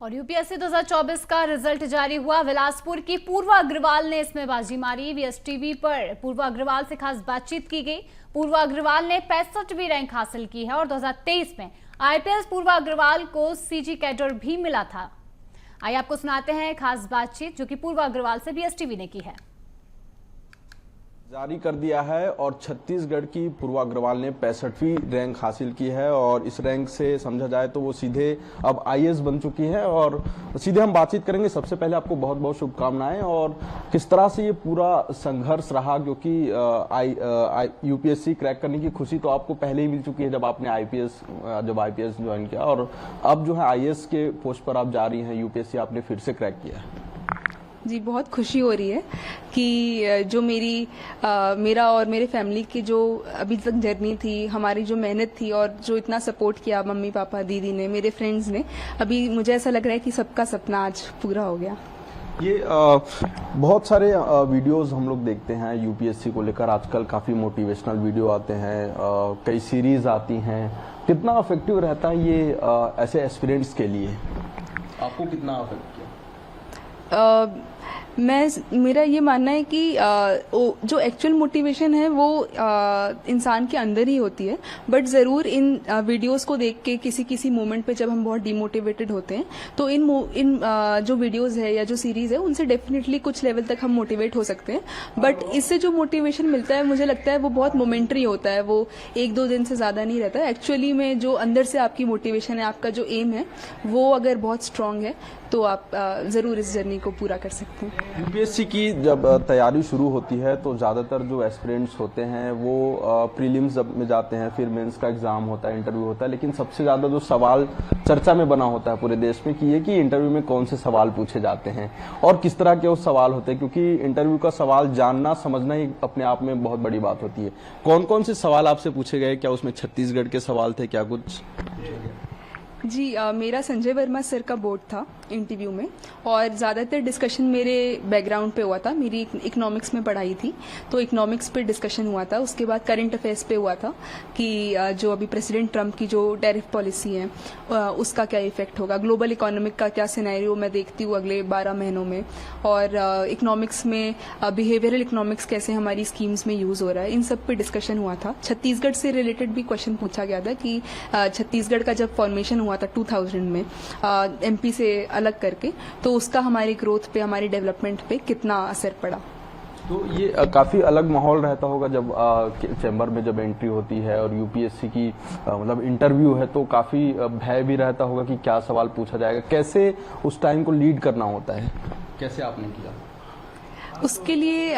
और यूपीएससी 2024 का रिजल्ट जारी हुआ। बिलासपुर की पूर्वा अग्रवाल ने इसमें बाजी मारी। वीएसटीवी पर पूर्वा अग्रवाल से खास बातचीत की गई। पूर्वा अग्रवाल ने 65वीं रैंक हासिल की है और 2023 में आईपीएस पूर्वा अग्रवाल को सीजी कैडर भी मिला था। आइए आपको सुनाते हैं खास बातचीत जो कि पूर्वा अग्रवाल से वीएसटीवी ने की है। जारी कर दिया है और छत्तीसगढ़ की पूर्वा अग्रवाल ने 65वीं रैंक हासिल की है और इस रैंक से समझा जाए तो वो सीधे अब आईएएस बन चुकी है। और सीधे हम बातचीत करेंगे। सबसे पहले आपको बहुत बहुत शुभकामनाएं। और किस तरह से ये पूरा संघर्ष रहा, क्योंकि यूपीएससी क्रैक करने की खुशी तो आपको पहले ही मिल चुकी है जब आपने आईपीएस ज्वाइन किया, और अब जो है आईएएस के पोस्ट पर आप जा रही हैं। यूपीएससी आपने फिर से क्रैक किया है। जी, बहुत खुशी हो रही है कि जो मेरा और मेरे फैमिली की जो अभी तक जर्नी थी, हमारी जो मेहनत थी और जो इतना सपोर्ट किया मम्मी पापा दीदी ने, मेरे फ्रेंड्स ने, अभी मुझे ऐसा लग रहा है कि सबका सपना आज पूरा हो गया। ये बहुत सारे वीडियोस हम लोग देखते हैं यूपीएससी को लेकर। आजकल काफ़ी मोटिवेशनल वीडियो आते हैं, कई सीरीज आती हैं। कितना अफेक्टिव रहता है ये ऐसे एस्पिरेंट्स के लिए? आपको कितना अफेक्ट किया? मेरा ये मानना है कि जो एक्चुअल मोटिवेशन है वो इंसान के अंदर ही होती है, बट ज़रूर इन वीडियोस को देख के किसी मोमेंट पे जब हम बहुत डिमोटिवेटेड होते हैं तो इन जो वीडियोस है या जो सीरीज है उनसे डेफिनेटली कुछ लेवल तक हम मोटिवेट हो सकते हैं। बट इससे जो मोटिवेशन मिलता है मुझे लगता है वो बहुत मोमेंटरी होता है, वो 1-2 दिन से ज़्यादा नहीं रहता है। एक्चुअली में जो अंदर से आपकी मोटिवेशन है, आपका जो एम है, वो अगर बहुत स्ट्रांग है तो आप ज़रूर इस जर्नी को पूरा कर सकते हैं। यूपीएससी की जब तैयारी शुरू होती है तो ज़्यादातर जो एस्पिरेंट्स होते हैं वो प्रीलिम्स में जाते हैं, फिर मेंस का एग्जाम होता है, इंटरव्यू होता है। लेकिन सबसे ज़्यादा जो सवाल चर्चा में बना होता है पूरे देश में कि इंटरव्यू में कौन से सवाल पूछे जाते हैं और किस तरह के वो सवाल होते हैं, क्योंकि इंटरव्यू का सवाल जानना समझना ही अपने आप में बहुत बड़ी बात होती है। कौन कौन से सवाल आपसे पूछे गए? क्या उसमें छत्तीसगढ़ के सवाल थे? क्या कुछ? जी, मेरा संजय वर्मा सर का बोर्ड था इंटरव्यू में, और ज़्यादातर डिस्कशन मेरे बैकग्राउंड पे हुआ था। मेरी इकोनॉमिक्स में पढ़ाई थी तो इकोनॉमिक्स पे डिस्कशन हुआ था। उसके बाद करंट अफेयर्स पे हुआ था कि जो अभी प्रेसिडेंट ट्रम्प की जो टैरिफ पॉलिसी है उसका क्या इफेक्ट होगा, ग्लोबल इकोनॉमिक का क्या सिनेरियो मैं देखती हूँ अगले 12 महीनों में, और इकोनॉमिक्स में बिहेवियरल इकोनॉमिक्स कैसे हमारी स्कीम्स में यूज़ हो रहा है, इन सब पे डिस्कशन हुआ था। छत्तीसगढ़ से रिलेटेड भी क्वेश्चन पूछा गया था कि छत्तीसगढ़ का जब फॉर्मेशन हुआ था 2000 में एमपी से अलग करके, तो उसका हमारी ग्रोथ पे, हमारी डेवलपमेंट पे कितना असर पड़ा। तो ये काफी अलग माहौल रहता होगा जब चैम्बर में जब एंट्री होती है और यूपीएससी की मतलब इंटरव्यू है, तो काफी भय भी रहता होगा कि क्या सवाल पूछा जाएगा। कैसे उस टाइम को लीड करना होता है, कैसे आपने किया? उसके लिए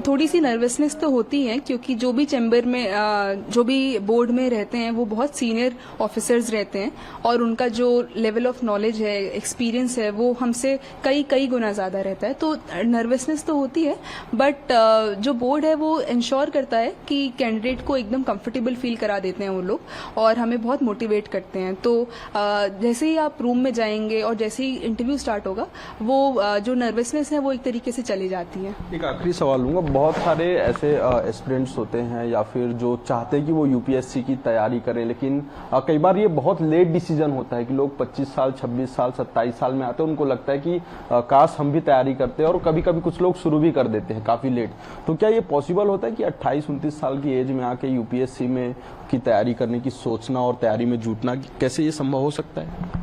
थोड़ी सी नर्वसनेस तो होती है, क्योंकि जो भी चैम्बर में जो भी बोर्ड में रहते हैं वो बहुत सीनियर ऑफिसर्स रहते हैं और उनका जो लेवल ऑफ नॉलेज है, एक्सपीरियंस है, वो हमसे कई गुना ज़्यादा रहता है। तो नर्वसनेस तो होती है, बट जो बोर्ड है वो इंश्योर करता है कि कैंडिडेट को एकदम कंफर्टेबल फील करा देते हैं वो लोग, और हमें बहुत मोटिवेट करते हैं। तो जैसे ही आप रूम में जाएंगे और जैसे ही इंटरव्यू स्टार्ट होगा, वो जो नर्वसनेस है वो एक तरीके से चली जाती है। एक आखिरी सवाल लूंगा। बहुत सारे ऐसे एस्पिरेंट्स होते हैं या फिर जो चाहते हैं कि वो यूपीएससी की तैयारी करें, लेकिन कई बार ये बहुत लेट डिसीजन होता है कि लोग 25 साल, 26 साल, 27 साल में आते हैं। उनको लगता है कि काश हम भी तैयारी करते हैं, और कभी कभी कुछ लोग शुरू भी कर देते हैं काफी लेट। तो क्या ये पॉसिबल होता है कि 28-29 साल की एज में आके यूपीएससी में की तैयारी करने की सोचना और तैयारी में जुटना, कैसे ये संभव हो सकता है?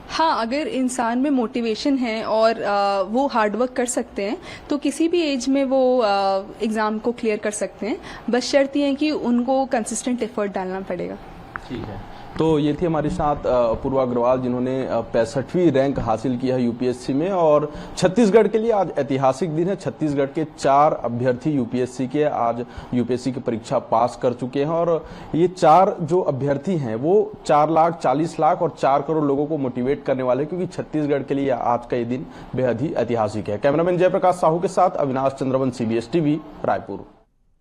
हाँ, अगर इंसान में मोटिवेशन है और वो हार्डवर्क कर सकते हैं तो किसी भी एज में वो एग्ज़ाम को क्लियर कर सकते हैं। बस शर्त ये है कि उनको कंसिस्टेंट एफर्ट डालना पड़ेगा। ठीक है। तो ये थी हमारे साथ पूर्वा अग्रवाल, जिन्होंने 65वीं रैंक हासिल की है यूपीएससी में। और छत्तीसगढ़ के लिए आज ऐतिहासिक दिन है। छत्तीसगढ़ के 4 अभ्यर्थी यूपीएससी के आज यूपीएससी की परीक्षा पास कर चुके हैं, और ये 4 जो अभ्यर्थी हैं वो 4 लाख, 40 लाख और 4 करोड़ लोगों को मोटिवेट करने वाले हैं, क्योंकि छत्तीसगढ़ के लिए आज का ये दिन बेहद ही ऐतिहासिक है। कैमरामैन जयप्रकाश साहू के साथ अविनाश चंद्रवन, CBS TV, रायपुर।